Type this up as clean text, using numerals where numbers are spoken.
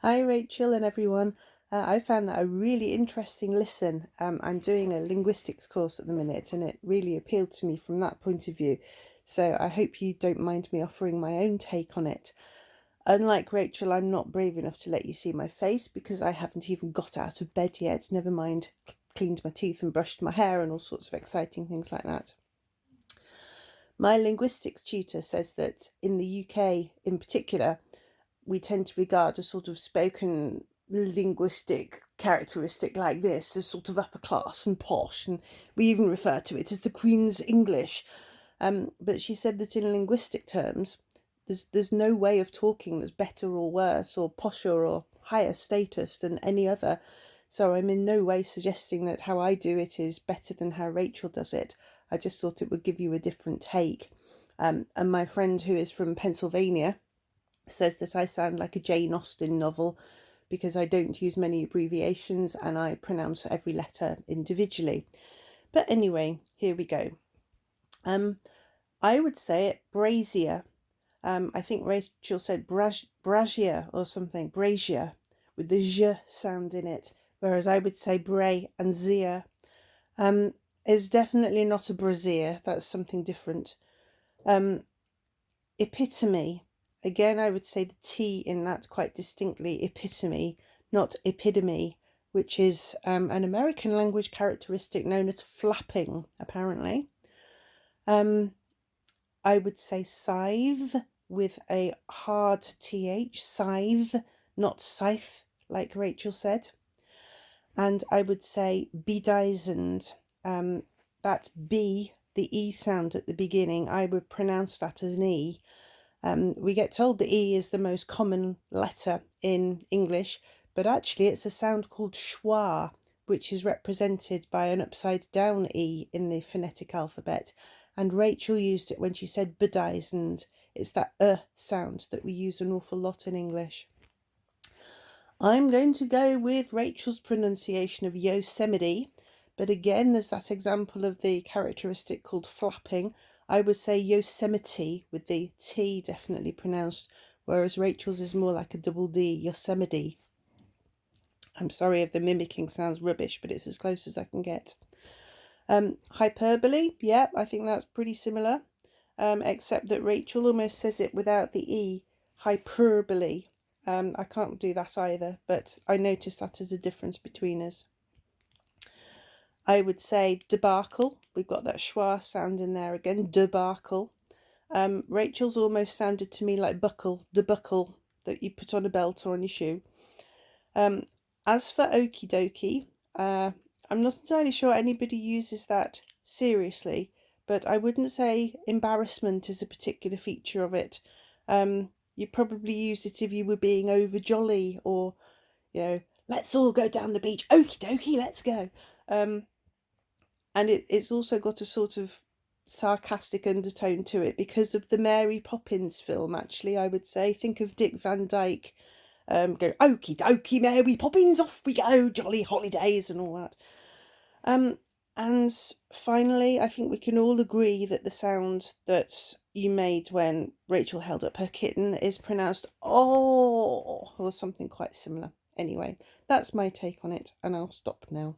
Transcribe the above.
Hi Rachel and everyone. I found that a really interesting listen. I'm doing a linguistics course at the minute and it really appealed to me from that point of view. So I hope you don't mind me offering my own take on it. Unlike Rachel, I'm not brave enough to let you see my face because I haven't even got out of bed yet, never mind cleaned my teeth and brushed my hair and all sorts of exciting things like that. My linguistics tutor says that in the UK in particular, we tend to regard a sort of spoken linguistic characteristic like this as sort of upper class and posh, and we even refer to it as the Queen's English. But she said that in linguistic terms, there's no way of talking that's better or worse or posher or higher status than any other. So I'm in no way suggesting that how I do it is better than how Rachel does it. I just thought it would give you a different take. And my friend who is from Pennsylvania says that I sound like a Jane Austen novel because I don't use many abbreviations and I pronounce every letter individually. But anyway, here we go. I would say it brazier. I think Rachel said brazier or something, brazier, with the j sound in it, whereas I would say bray and zier. Is definitely not a brazier, that's something different. Epitome. Again, I would say the T in that quite distinctly, epitome, not epidemy, which is an American language characteristic known as flapping, apparently. I would say scythe with a hard TH, scythe, not scythe, like Rachel said. And I would say bedizened, that B, the E sound at the beginning, I would pronounce that as an E. We get told the E is the most common letter in English, but actually it's a sound called schwa, which is represented by an upside down E in the phonetic alphabet. And Rachel used it when she said bedizened. It's that sound that we use an awful lot in English. I'm going to go with Rachel's pronunciation of Yosemite, but again, there's that example of the characteristic called flapping. I would say Yosemite with the T definitely pronounced, whereas Rachel's is more like a double D, Yosemite. I'm sorry if the mimicking sounds rubbish, but it's as close as I can get. Hyperbole, yeah, I think that's pretty similar, except that Rachel almost says it without the E, hyperbole. I can't do that either, but I noticed that as a difference between us. I would say debacle. We've got that schwa sound in there again, debacle. Rachel's almost sounded to me like buckle, debuckle, that you put on a belt or on your shoe. As for okie dokie, I'm not entirely sure anybody uses that seriously, but I wouldn't say embarrassment is a particular feature of it. You probably use it if you were being over jolly or, let's all go down the beach, okie dokie, let's go. And it's also got a sort of sarcastic undertone to it because of the Mary Poppins film, actually, I would say. Think of Dick Van Dyke go, okie dokie, Mary Poppins, off we go, jolly holidays and all that. And finally, I think we can all agree that the sound that you made when Rachel held up her kitten is pronounced oh, or something quite similar. Anyway, that's my take on it, and I'll stop now.